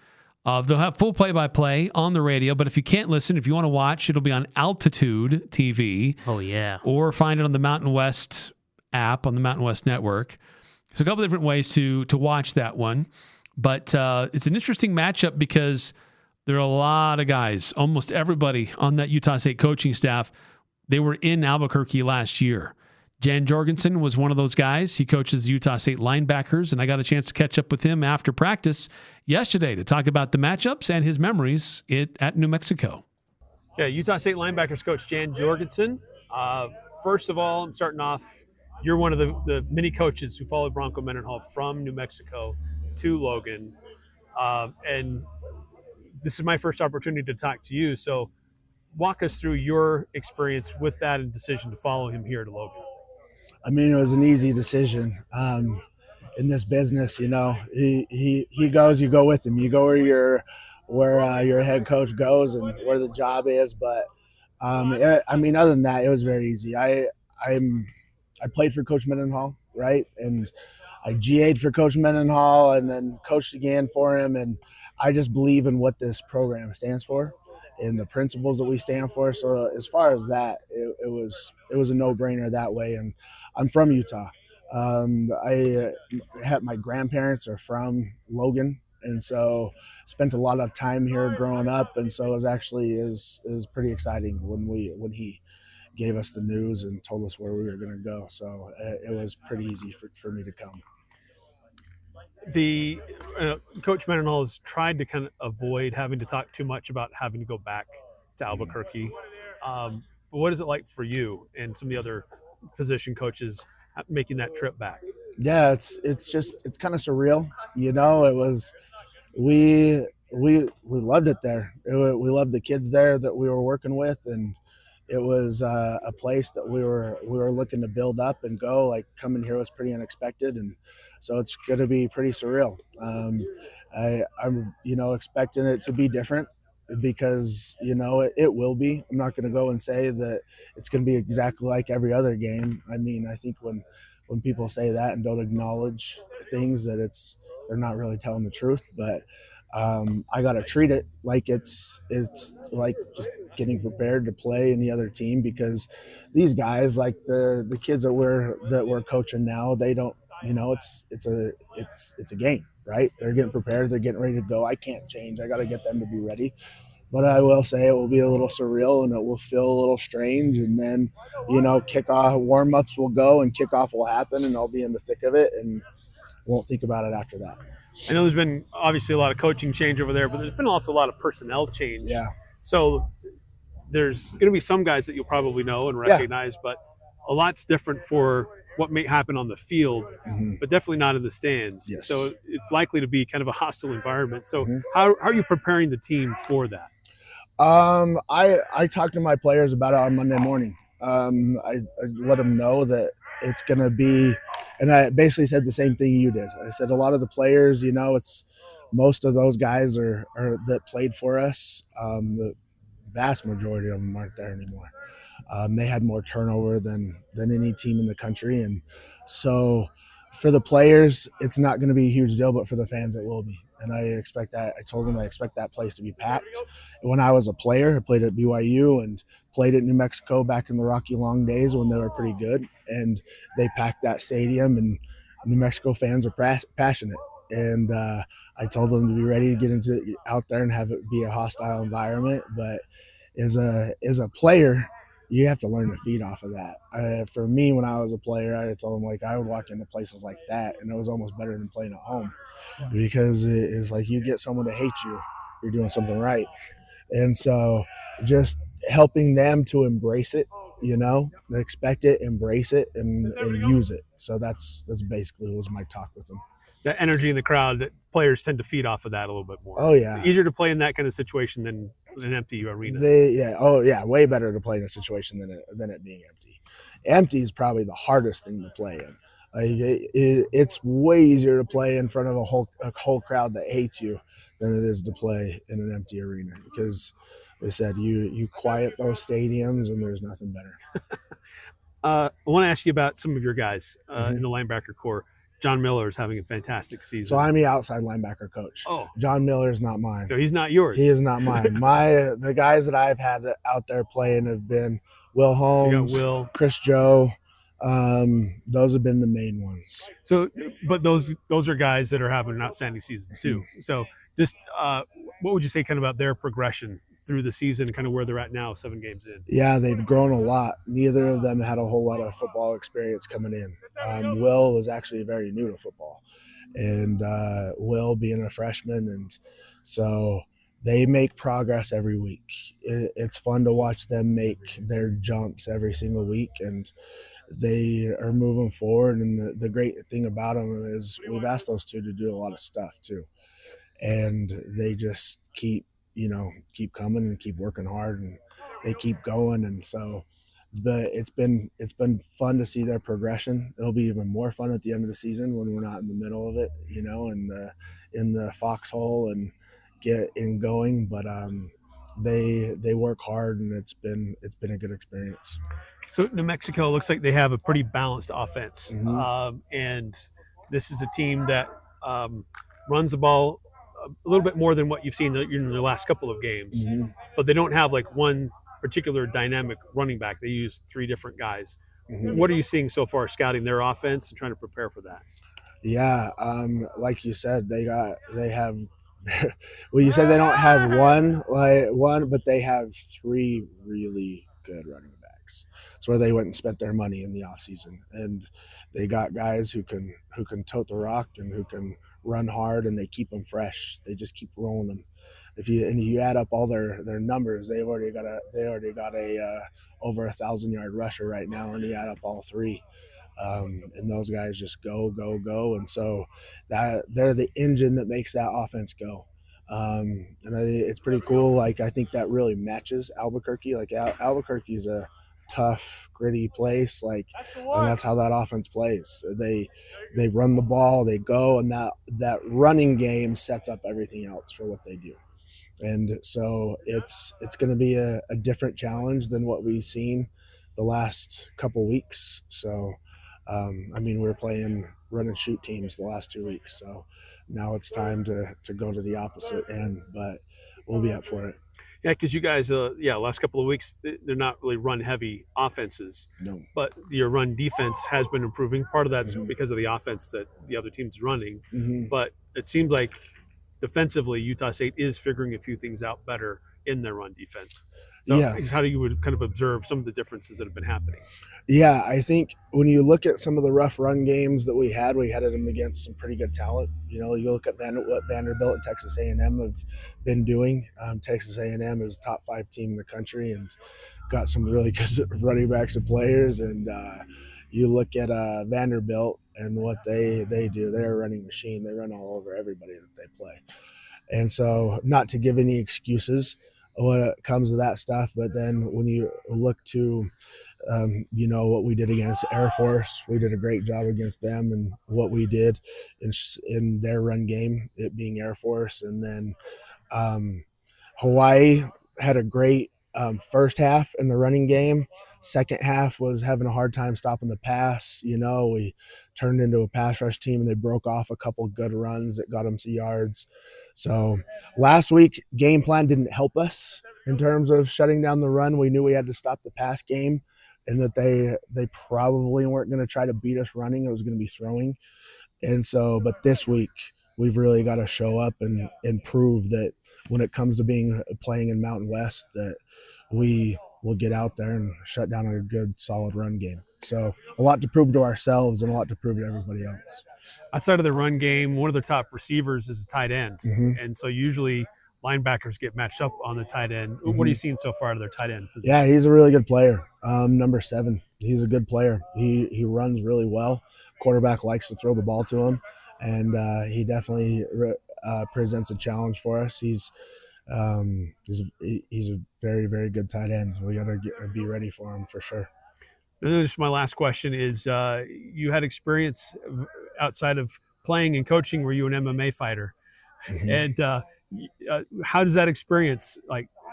they'll have full play-by-play on the radio, but if you can't listen, if you want to watch, it'll be on Altitude TV. Oh, yeah. Or find it on the Mountain West app, on the Mountain West Network. So a couple different ways to watch that one. But it's an interesting matchup because there are a lot of guys, almost everybody on that Utah State coaching staff, they were in Albuquerque last year. Jan Jorgensen was one of those guys. He coaches the Utah State linebackers, and I got a chance to catch up with him after practice yesterday to talk about the matchups and his memories at New Mexico. Yeah, Utah State linebackers coach Jan Jorgensen. First of all, I'm starting off, you're one of the many coaches who followed Bronco Mendenhall from New Mexico to Logan. And this is my first opportunity to talk to you. So walk us through your experience with that and decision to follow him here to Logan. I mean, it was an easy decision. In this business, you know, he goes, you go with him. You go where your head coach goes and where the job is. But I mean, other than that, it was very easy. I played for Coach Mendenhall, right? And I GA'd for Coach Mendenhall and then coached again for him. And I just believe in what this program stands for and the principles that we stand for. So as far as that, it was a no-brainer that way. And I'm from Utah. I had my grandparents are from Logan, and so spent a lot of time here growing up. And so it was actually is pretty exciting when he gave us the news and told us where we were going to go. So it was pretty easy for me to come. The Coach Mendenhall has tried to kind of avoid having to talk too much about having to go back to Albuquerque. But what is it like for you and some of the other position coaches making that trip back? Yeah, it's kind of surreal. You know, it was we loved it there. We loved the kids there that we were working with, and it was a place that we were looking to build up and go. Like coming here was pretty unexpected, and so it's going to be pretty surreal. I'm expecting it to be different because it will be. I'm not going to go and say that it's going to be exactly like every other game. I mean, I think when people say that and don't acknowledge things, that they're not really telling the truth. But I got to treat it like it's like just getting prepared to play any other team, because these guys, like the kids that we're coaching now, they don't, it's a game, right? They're getting prepared, they're getting ready to go. I can't change. I got to get them to be ready. But I will say it will be a little surreal and it will feel a little strange. And then, kickoff warm-ups will go and kickoff will happen and I'll be in the thick of it and won't think about it after that. I know there's been obviously a lot of coaching change over there, but there's been also a lot of personnel change. Yeah. So there's going to be some guys that you'll probably know and recognize, but a lot's different for what may happen on the field, but definitely not in the stands. Yes. So it's likely to be kind of a hostile environment. So how are you preparing the team for that? I talked to my players about it on Monday morning. I let them know that it's going to be, and I basically said the same thing you did. I said a lot of the players, it's most of those guys are that played for us. The vast majority of them aren't there anymore. They had more turnover than any team in the country, and so for the players, it's not going to be a huge deal, but for the fans, it will be. And I expect that. I told them I expect that place to be packed. When I was a player, I played at BYU and played at New Mexico back in the Rocky Long days when they were pretty good, and they packed that stadium, and New Mexico fans are passionate. And I told them to be ready to get out there and have it be a hostile environment. But as a player, you have to learn to feed off of that. For me, when I was a player, I told them, I would walk into places like that, and it was almost better than playing at home, because it's like you get someone to hate you, you're doing something right. And so just helping them to embrace it, expect it, embrace it, and use it. So that's basically was my talk with them. The energy in the crowd, that players tend to feed off of that a little bit more. Oh, yeah. Easier to play in that kind of situation than an empty arena. Way better to play in a situation than it being empty. Empty is probably the hardest thing to play in. It's way easier to play in front of a whole crowd that hates you than it is to play in an empty arena, because they said you quiet those stadiums and there's nothing better. I want to ask you about some of your guys in the linebacker core. John Miller is having a fantastic season. So I'm the outside linebacker coach. Oh. John Miller is not mine. So he's not yours. He is not mine. The guys that I've had out there playing have been Will Holmes, so you got Will, Chris Joe. Those have been the main ones. So, but those are guys that are having an outstanding season too. So just what would you say kind of about their progression through the season and kind of where they're at now, 7 games in? Yeah, they've grown a lot. Neither of them had a whole lot of football experience coming in. Will was actually very new to football, and Will being a freshman, and so they make progress every week. It's fun to watch them make their jumps every single week, and they are moving forward. And the great thing about them is we've asked those two to do a lot of stuff too, and they just keep coming and keep working hard, and they keep going. And so it's been fun to see their progression. It'll be even more fun at the end of the season when we're not in the middle of it, in the foxhole and get in going. But they work hard, and it's been a good experience. So New Mexico looks like they have a pretty balanced offense, and this is a team that runs the ball a little bit more than what you've seen in the last couple of games, but they don't have like one particular dynamic running back. They use 3 different guys. What are you seeing so far scouting their offense and trying to prepare for that? Yeah, like you said, they have. Well, you said they don't have one, but they have 3 really good running backs. It's where they went and spent their money in the offseason, and they got guys who can tote the rock and who can run hard, and they keep them fresh. They just keep rolling them. If you add up all their numbers, they already got a over 1,000-yard rusher right now, and you add up all 3. And those guys just go, and so that they're the engine that makes that offense go. And it's pretty cool. Like, I think that really matches Albuquerque. Like, Albuquerque's a tough, gritty place. Like, and that's how that offense plays. They run the ball, they go, and that running game sets up everything else for what they do. And so it's going to be a different challenge than what we've seen the last couple weeks. So. I mean, we're playing run and shoot teams the last 2 weeks, so now it's time to go to the opposite end, but we'll be up for it. Yeah, because you guys, last couple of weeks, they're not really run-heavy offenses. No. But your run defense has been improving. Part of that's because of the offense that the other team's running. But it seems like defensively, Utah State is figuring a few things out better in their run defense. So how do you kind of observe some of the differences that have been happening? Yeah, I think when you look at some of the rough run games that we had them against some pretty good talent. You know, you look at what Vanderbilt and Texas A&M have been doing. Texas A&M is a top 5 team in the country and got some really good running backs and players. And you look at Vanderbilt and what they do. They're a running machine. They run all over everybody that they play. And so, not to give any excuses when it comes to that stuff, but then when you look to what we did against Air Force, we did a great job against them, and what we did in their run game, it being Air Force. And then Hawaii had a great first half in the running game. Second half was having a hard time stopping the pass. You know, we turned into a pass rush team, and they broke off a couple good runs that got them some yards. So last week, game plan didn't help us in terms of shutting down the run. We knew we had to stop the pass game, and that they probably weren't going to try to beat us running. It was going to be throwing. And so, but this week, we've really got to show up and prove that when it comes to playing in Mountain West, that we will get out there and shut down a good, solid run game. So a lot to prove to ourselves and a lot to prove to everybody else. Outside of the run game, one of their top receivers is a tight end. And so usually linebackers get matched up on the tight end. What are you seeing so far out of their tight end position? Yeah, he's a really good player. Number 7, he's a good player. He runs really well. Quarterback likes to throw the ball to him, and he definitely presents a challenge for us. He's a very, very good tight end. We got to be ready for him for sure. And then just my last question is, you had experience outside of playing and coaching. Were you an MMA fighter? And how does that experience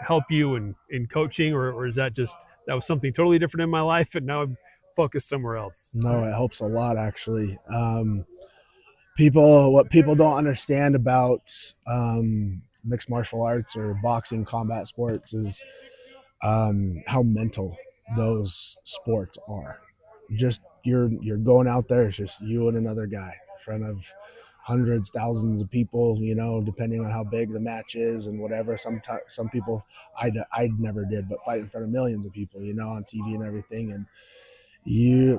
help you in coaching, or is that was something totally different in my life and now I'm focused somewhere else? No, it helps a lot actually. What people don't understand about mixed martial arts or boxing, combat sports is how mental those sports are. Just you're going out there, it's just you and another guy in front of hundreds, thousands of people, depending on how big the match is and whatever. Some people I never did, but fight in front of millions of people, on TV and everything. And you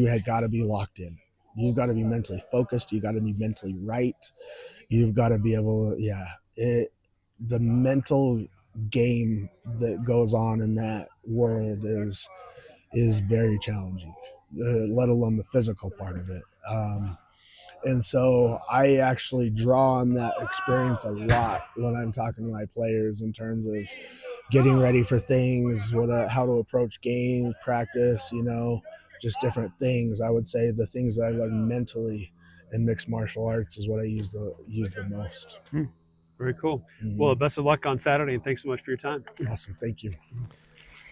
had got to be locked in. You've got to be mentally focused. You got to be mentally right. You've got to be able to, the mental game that goes on in that world is very challenging, let alone the physical part of it. And so I actually draw on that experience a lot when I'm talking to my players in terms of getting ready for things, how to approach games, practice, just different things. I would say the things that I learned mentally in mixed martial arts is what I use the most. Very cool. Well, best of luck on Saturday, and thanks so much for your time. Awesome. Thank you.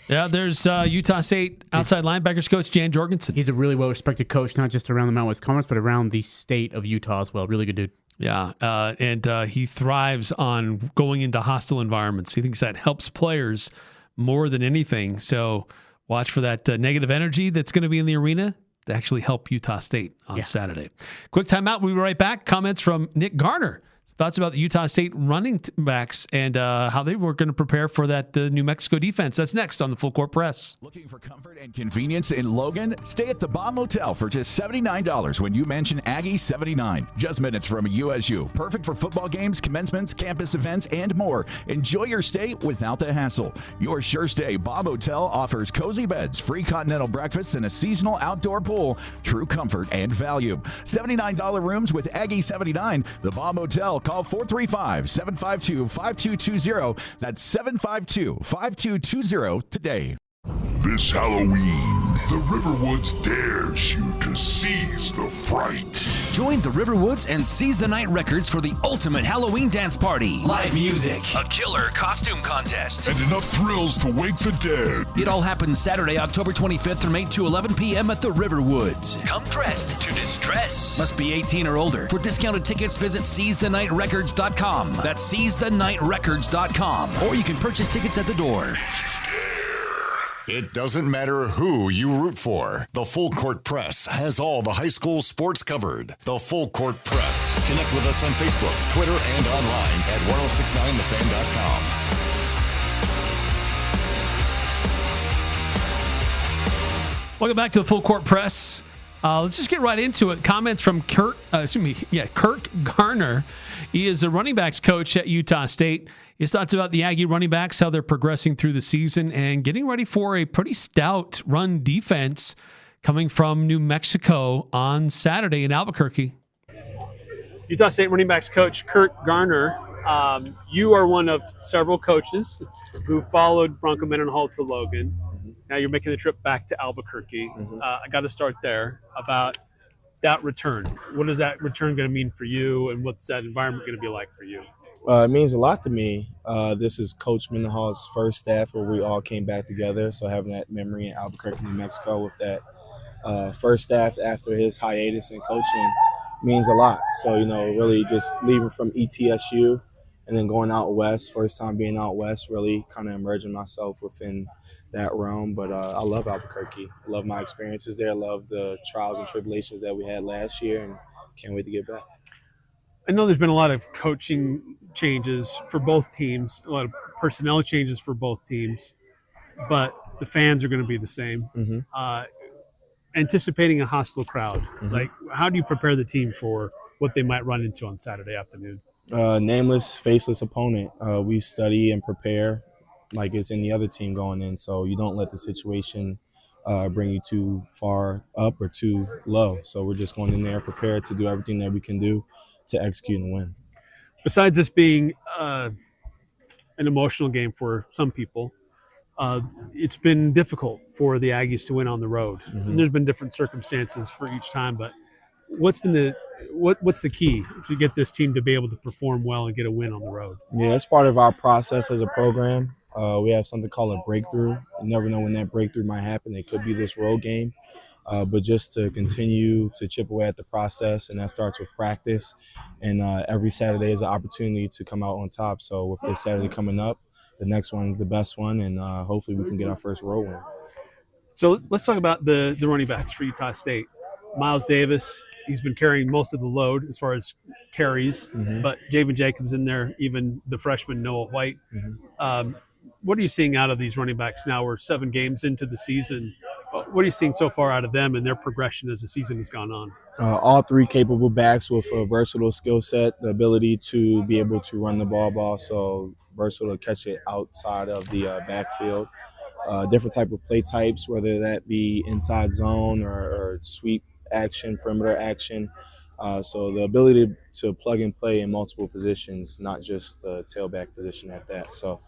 Yeah, there's Utah State outside linebackers coach Jan Jorgensen. He's a really well-respected coach, not just around the Mountain West Conference, but around the state of Utah as well. Really good dude. Yeah, and he thrives on going into hostile environments. He thinks that helps players more than anything. So watch for that negative energy that's going to be in the arena to actually help Utah State on Saturday. Quick timeout. We'll be right back. Comments from Nick Garner. Thoughts about the Utah State running backs and how they were going to prepare for that New Mexico defense. That's next on the Full Court Press. Looking for comfort and convenience in Logan? Stay at the Bomb Motel for just $79 when you mention Aggie 79. Just minutes from USU. Perfect for football games, commencements, campus events, and more. Enjoy your stay without the hassle. Your sure stay Bomb Motel offers cozy beds, free continental breakfasts, and a seasonal outdoor pool. True comfort and value. $79 rooms with Aggie 79. The Bomb Motel. Call 435-752-5220. That's 752-5220 today. This Halloween, the Riverwoods dares you to seize the fright. Join the Riverwoods and Seize the Night Records for the ultimate Halloween dance party. Live music, a killer costume contest, and enough thrills to wake the dead. It all happens Saturday, October 25th from 8 to 11 p.m. at the Riverwoods. Come dressed to distress. Must be 18 or older. For discounted tickets, visit SeizeTheNightRecords.com. That's SeizeTheNightRecords.com. Or you can purchase tickets at the door. It doesn't matter who you root for. The Full Court Press has all the high school sports covered. The Full Court Press. Connect with us on Facebook, Twitter, and online at 1069thefan.com. Welcome back to the Full Court Press. Let's just get right into it. Comments from Kirk Garner. He is a running backs coach at Utah State. His thoughts about the Aggie running backs, how they're progressing through the season, and getting ready for a pretty stout run defense coming from New Mexico on Saturday in Albuquerque. Utah State running backs coach Kirk Garner. You are one of several coaches who followed Bronco Mendenhall to Logan. Now you're making the trip back to Albuquerque. I got to start there about that return. What is that return going to mean for you, and what's that environment going to be like for you? It means a lot to me. This is Coach Mendenhall's first staff where we all came back together. So having that memory in Albuquerque, New Mexico with that first staff after his hiatus in coaching means a lot. So, really just leaving from ETSU and then going out west, first time being out west, really kind of emerging myself within that realm. But I love Albuquerque. I love my experiences there. I love the trials and tribulations that we had last year, and can't wait to get back. I know there's been a lot of coaching changes for both teams, a lot of personnel changes for both teams, but the fans are going to be the same. Anticipating a hostile crowd, like how do you prepare the team for what they might run into on Saturday afternoon? Nameless, faceless opponent. We study and prepare like it's any other team going in, so you don't let the situation bring you too far up or too low. So we're just going in there prepared to do everything that we can do to execute and win. Besides this being an emotional game for some people, it's been difficult for the Aggies to win on the road. And there's been different circumstances for each time, but what's the key to get this team to be able to perform well and get a win on the road? Yeah, it's part of our process as a program. We have something called a breakthrough. You never know when that breakthrough might happen. It could be this road game. But just to continue to chip away at the process, and that starts with practice. And every Saturday is an opportunity to come out on top. So with this Saturday coming up, the next one's the best one, and hopefully we can get our first road win. So let's talk about the running backs for Utah State. Miles Davis, he's been carrying most of the load as far as carries, but Javen Jacobs in there, even the freshman Noah White. What are you seeing out of these running backs now? We're 7 games into the season. What are you seeing so far out of them and their progression as the season has gone on? All 3 capable backs with a versatile skill set, the ability to be able to run the ball, so versatile to catch it outside of the backfield. Different type of play types, whether that be inside zone or sweep action, perimeter action. So the ability to plug and play in multiple positions, not just the tailback position at that. So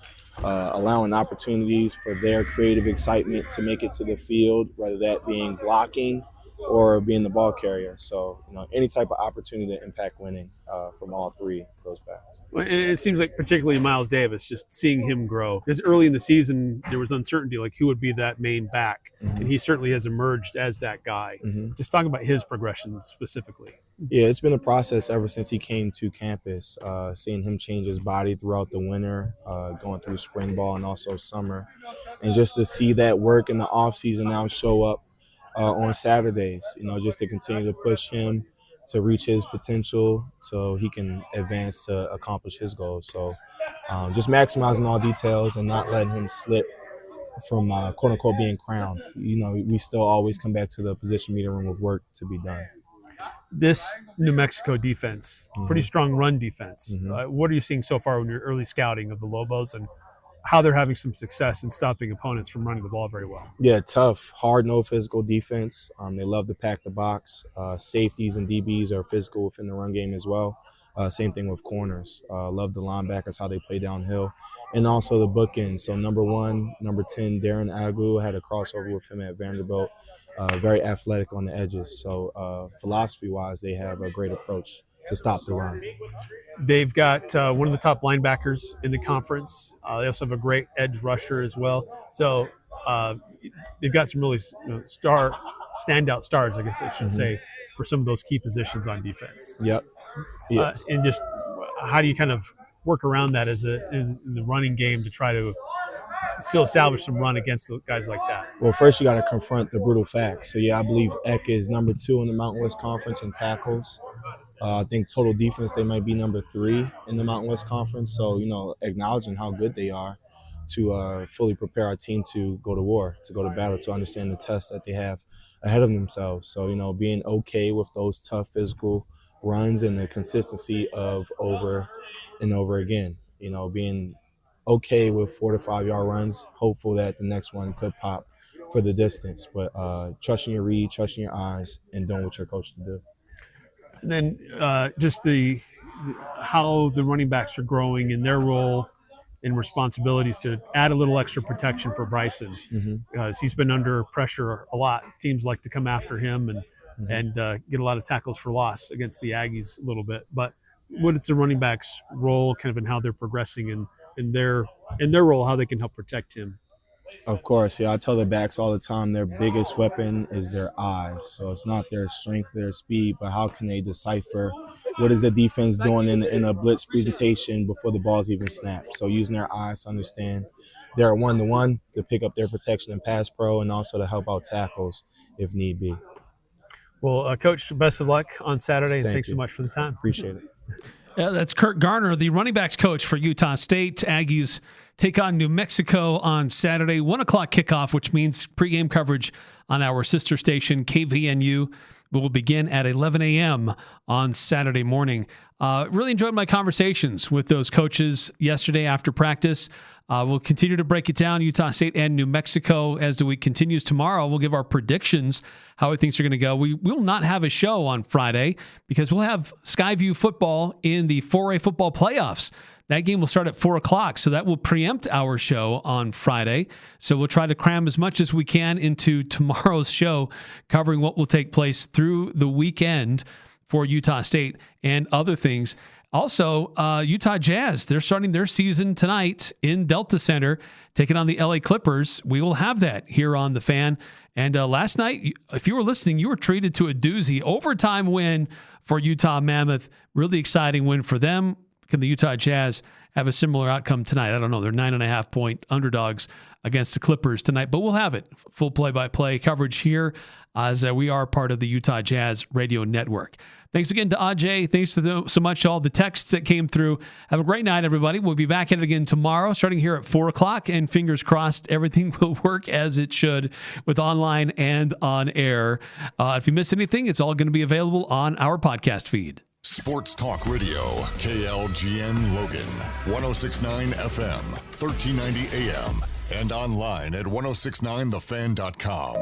allowing opportunities for their creative excitement to make it to the field, whether that being blocking or being the ball carrier. So, any type of opportunity to impact winning from all three of those backs. Well, and it seems like particularly Miles Davis, just seeing him grow. Because early in the season, there was uncertainty, like who would be that main back. Mm-hmm. And he certainly has emerged as that guy. Mm-hmm. Just talking about his progression specifically. Yeah, it's been a process ever since he came to campus, seeing him change his body throughout the winter, going through spring ball and also summer. And just to see that work in the offseason now show up on Saturdays, just to continue to push him to reach his potential so he can advance to accomplish his goals. So just maximizing all details and not letting him slip from quote unquote being crowned. We still always come back to the position meeting room of work to be done. This New Mexico defense, pretty strong run defense. Mm-hmm. What are you seeing so far in your early scouting of the Lobos and how they're having some success in stopping opponents from running the ball very well? Yeah, tough, hard, no physical defense. They love to pack the box. Safeties and DBs are physical within the run game as well. Same thing with corners. Love the linebackers, how they play downhill. And also the bookends. So number 1, number 10, Darren Agu, had a crossover with him at Vanderbilt. Very athletic on the edges. So philosophy-wise, they have a great approach to stop the run. They've got one of the top linebackers in the conference. They also have a great edge rusher as well. So they've got some really standout stars, I guess I should say, for some of those key positions on defense. Yep. Yeah. And just how do you kind of work around that in the running game to try to still establish some run against guys like that? Well, first you got to confront the brutal facts. So, I believe Eck is number 2 in the Mountain West Conference in tackles. I think total defense, they might be number 3 in the Mountain West Conference. So, acknowledging how good they are to fully prepare our team to go to war, to go to battle, to understand the test that they have ahead of themselves. So, being okay with those tough physical runs and the consistency of over and over again, being okay with 4 to 5 yard runs, hopeful that the next one could pop for the distance, but trusting your read, trusting your eyes, and doing what you're coached to do. And then just how the running backs are growing in their role and responsibilities to add a little extra protection for Bryson, because he's been under pressure a lot. Teams like to come after him and get a lot of tackles for loss against the Aggies a little bit. But what is the running backs' role, kind of in how they're progressing in their role, how they can help protect him? Of course, I tell the backs all the time their biggest weapon is their eyes. So it's not their strength, their speed, but how can they decipher what is the defense doing in a blitz presentation before the ball's even snapped. So using their eyes to understand they're one-to-one to pick up their protection in pass pro and also to help out tackles if need be. Well, Coach, best of luck on Saturday. Thanks you. so much for the time. Appreciate it. That's Kirk Garner, the running backs coach for Utah State. Aggies take on New Mexico on Saturday, 1 o'clock kickoff, which means pregame coverage on our sister station, KVNU, will begin at 11 a.m. on Saturday morning. Really enjoyed my conversations with those coaches yesterday after practice. We'll continue to break it down, Utah State and New Mexico, as the week continues. Tomorrow, we'll give our predictions, how things are going to go. We will not have a show on Friday because we'll have Skyview football in the 4A football playoffs. That game will start at 4 o'clock, so that will preempt our show on Friday. So we'll try to cram as much as we can into tomorrow's show, covering what will take place through the weekend for Utah State and other things. Also, Utah Jazz, they're starting their season tonight in Delta Center, taking on the LA Clippers. We will have that here on The Fan. And last night, if you were listening, you were treated to a doozy overtime win for Utah Mammoth. Really exciting win for them. Can the Utah Jazz have a similar outcome tonight? I don't know. They're 9.5-point underdogs against the Clippers tonight, but we'll have it. Full play-by-play coverage here as we are part of the Utah Jazz Radio Network. Thanks again to Ajay. Thanks so much to all the texts that came through. Have a great night, everybody. We'll be back at it again tomorrow, starting here at 4 o'clock, and fingers crossed everything will work as it should with online and on air. If you missed anything, it's all going to be available on our podcast feed. Sports Talk Radio, KLGN Logan, 106.9 FM, 1390 AM, and online at 1069thefan.com.